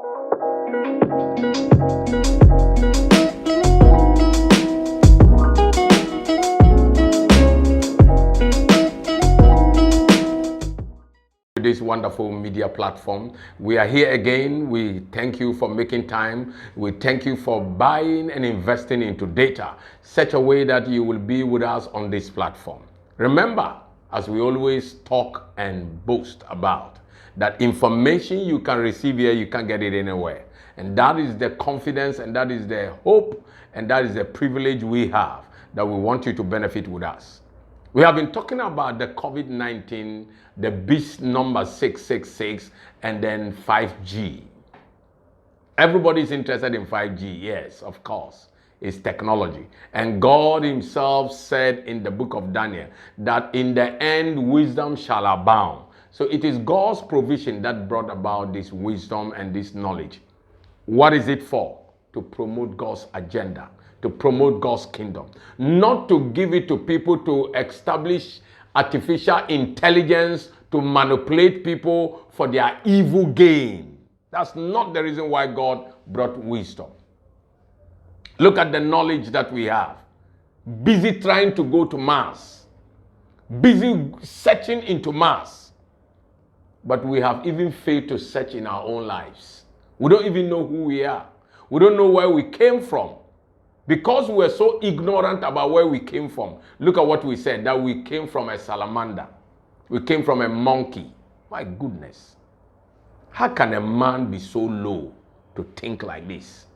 This wonderful media platform. We are here again. We thank you for making time. We thank you for buying and investing into data such a way that you will be with us on this platform. Remember, as we always talk and boast about, that information you can receive here, you can't get it anywhere. And that is the confidence, and that is the hope, and that is the privilege we have, that we want you to benefit with us. We have been talking about the COVID-19, the beast number 666, and then 5G. Everybody is interested in 5G. Yes, of course. It's technology. And God himself said in the book of Daniel that in the end, wisdom shall abound. So it is God's provision that brought about this wisdom and this knowledge. What is it for? To promote God's agenda, to promote God's kingdom, not to give it to people to establish artificial intelligence to manipulate people for their evil gain. That's not the reason why God brought wisdom. Look at the knowledge that we have. Busy trying to go to Mars, busy searching into Mars, but we have even failed to search in our own lives. We don't even know who we are. We don't know where we came from. Because we're so ignorant about where we came from. Look at what we said, that we came from a salamander. We came from a monkey. My goodness. How can a man be so low to think like this?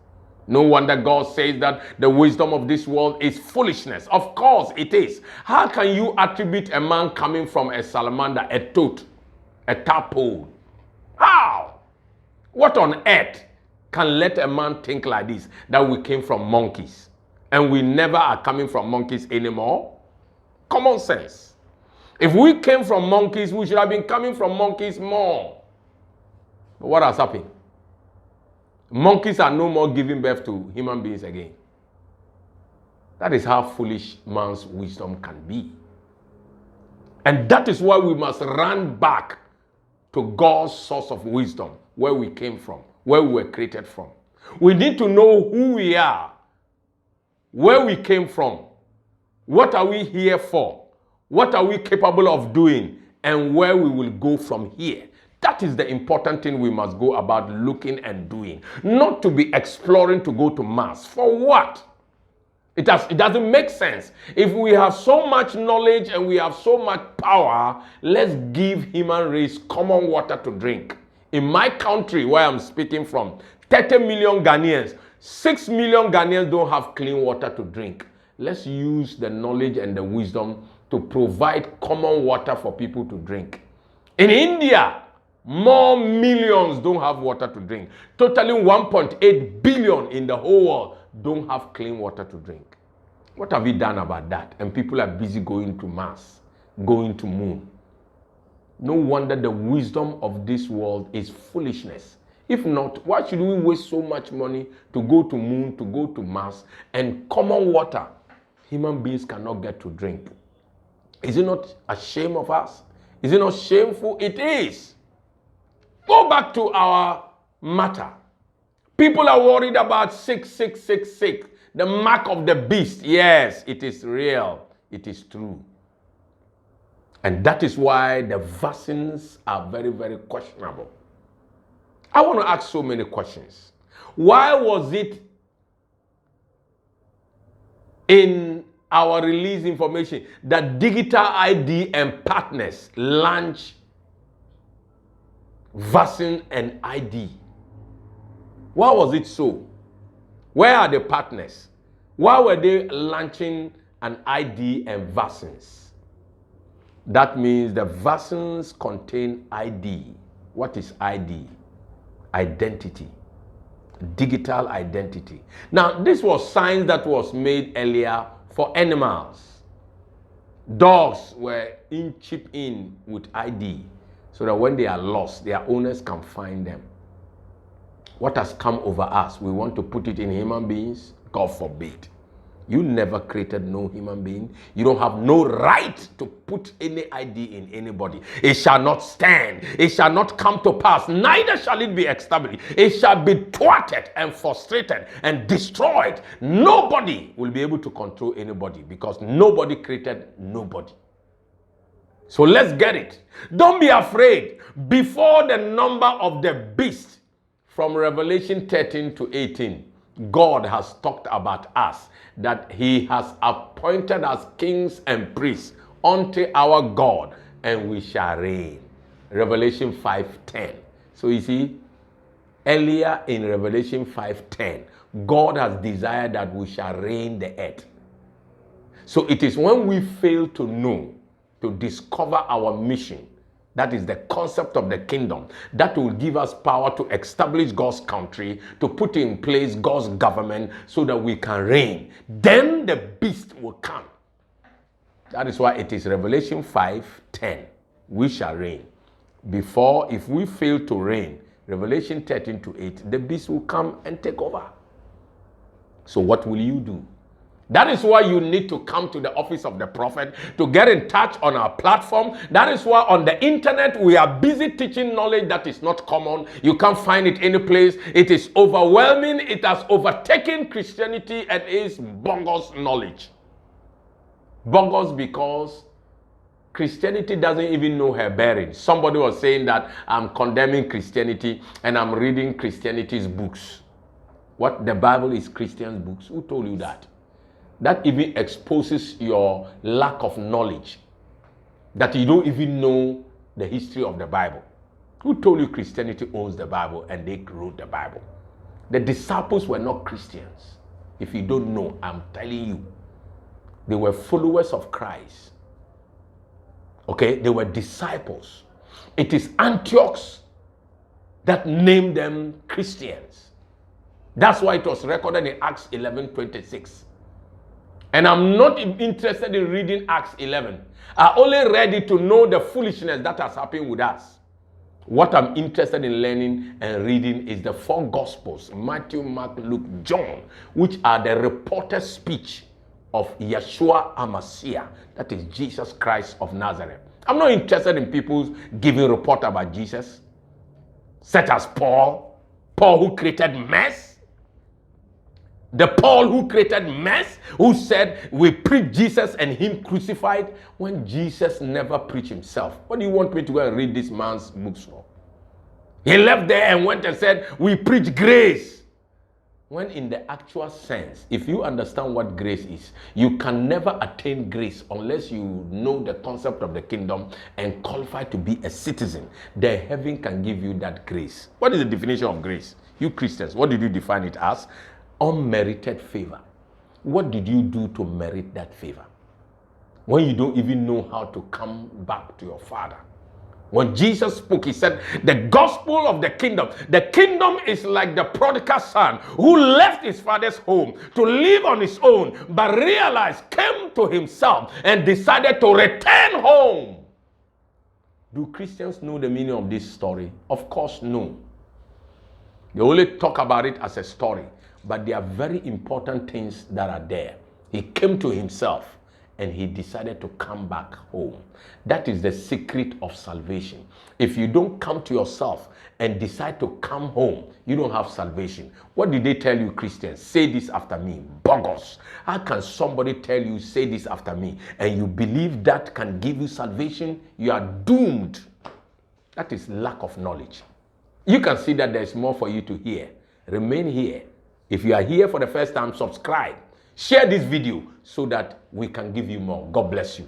No wonder God says that the wisdom of this world is foolishness. Of course it is. How can you attribute a man coming from a salamander, a toad, a tadpole? How? What on earth can let a man think like this, that we came from monkeys and we never are coming from monkeys anymore? Common sense. If we came from monkeys, we should have been coming from monkeys more. But what has happened? Monkeys are no more giving birth to human beings again. That is how foolish man's wisdom can be. And that is why we must run back to God's source of wisdom, where we came from, where we were created from. We need to know who we are, where we came from, what are we here for, what are we capable of doing, and where we will go from here. That is the important thing we must go about looking and doing. Not to be exploring to go to Mars. For what? It doesn't make sense. If we have so much knowledge and we have so much power, let's give human race common water to drink. In my country, where I'm speaking from, 30 million Ghanaians, 6 million Ghanaians don't have clean water to drink. Let's use the knowledge and the wisdom to provide common water for people to drink. In India, more millions don't have water to drink. Totaling 1.8 billion in the whole world don't have clean water to drink. What have we done about that? And people are busy going to Mars, going to moon. No wonder the wisdom of this world is foolishness. If not, why should we waste so much money to go to moon, to go to Mars, and common water human beings cannot get to drink? Is it not a shame of us? Is it not shameful? It is. Go back to our matter. People are worried about 6666, the mark of the beast. Yes, it is real. It is true. And that is why the vaccines are very, very questionable. I want to ask so many questions. Why was it in our release information that Digital ID and partners launch vaccine and ID? Why was it so? Where are the partners? Why were they launching an ID and vaccines? That means the vaccines contain ID. What is ID? Identity. Digital identity. Now, this was science that was made earlier for animals. Dogs were chipped in with ID so that when they are lost, their owners can find them. What has come over us? We want to put it in human beings? God forbid. You never created no human being. You don't have no right to put any ID in anybody. It shall not stand. It shall not come to pass. Neither shall it be established. It shall be thwarted and frustrated and destroyed. Nobody will be able to control anybody because nobody created nobody. So let's get it. Don't be afraid. Before the number of the beast, from Revelation 13 to 18, God has talked about us, that he has appointed us kings and priests unto our God, and we shall reign. Revelation 5:10. So you see, earlier in Revelation 5:10, God has desired that we shall reign the earth. So it is when we fail to know, to discover our mission, that is the concept of the kingdom, that will give us power to establish God's country, to put in place God's government so that we can reign. Then the beast will come. That is why it is Revelation 5:10. We shall reign. Before, if we fail to reign, Revelation 13 to 8, the beast will come and take over. So what will you do? That is why you need to come to the office of the prophet to get in touch on our platform. That is why on the internet we are busy teaching knowledge that is not common. You can't find it any place. It is overwhelming. It has overtaken Christianity and is bogus knowledge. Bogus because Christianity doesn't even know her bearing. Somebody was saying that I'm condemning Christianity and I'm reading Christianity's books. What? The Bible is Christians' books. Who told you that? That even exposes your lack of knowledge, that you don't even know the history of the Bible. Who told you Christianity owns the Bible and they wrote the Bible? The disciples were not Christians. If you don't know, I'm telling you, they were followers of Christ. Okay, they were disciples. It is Antioch that named them Christians. That's why it was recorded in Acts 11:26. And I'm not interested in reading Acts 11. I only read it to know the foolishness that has happened with us. What I'm interested in learning and reading is the four Gospels, Matthew, Mark, Luke, John, which are the reported speech of Yeshua HaMashiach, that is Jesus Christ of Nazareth. I'm not interested in people giving report about Jesus, such as Paul who created mess. The Paul who created mess, who said we preach Jesus and him crucified, when Jesus never preached himself. What do you want me to go and read this man's books for? He left there and went and said we preach grace. When in the actual sense, if you understand what grace is, you can never attain grace unless you know the concept of the kingdom and qualify to be a citizen. Then heaven can give you that grace. What is the definition of grace? You Christians, what did you define it as? Unmerited favor. What did you do to merit that favor? When you don't even know how to come back to your Father. When Jesus spoke, he said, the gospel of the kingdom is like the prodigal son who left his father's home to live on his own, but realized, came to himself and decided to return home. Do Christians know the meaning of this story? Of course, no. They only talk about it as a story. But there are very important things that are there. He came to himself and he decided to come back home. That is the secret of salvation. If you don't come to yourself and decide to come home, you don't have salvation. What did they tell you, Christians? Say this after me. Bogus. How can somebody tell you, say this after me, and you believe that can give you salvation? You are doomed. That is lack of knowledge. You can see that there's more for you to hear. Remain here. If you are here for the first time, subscribe. Share this video so that we can give you more. God bless you.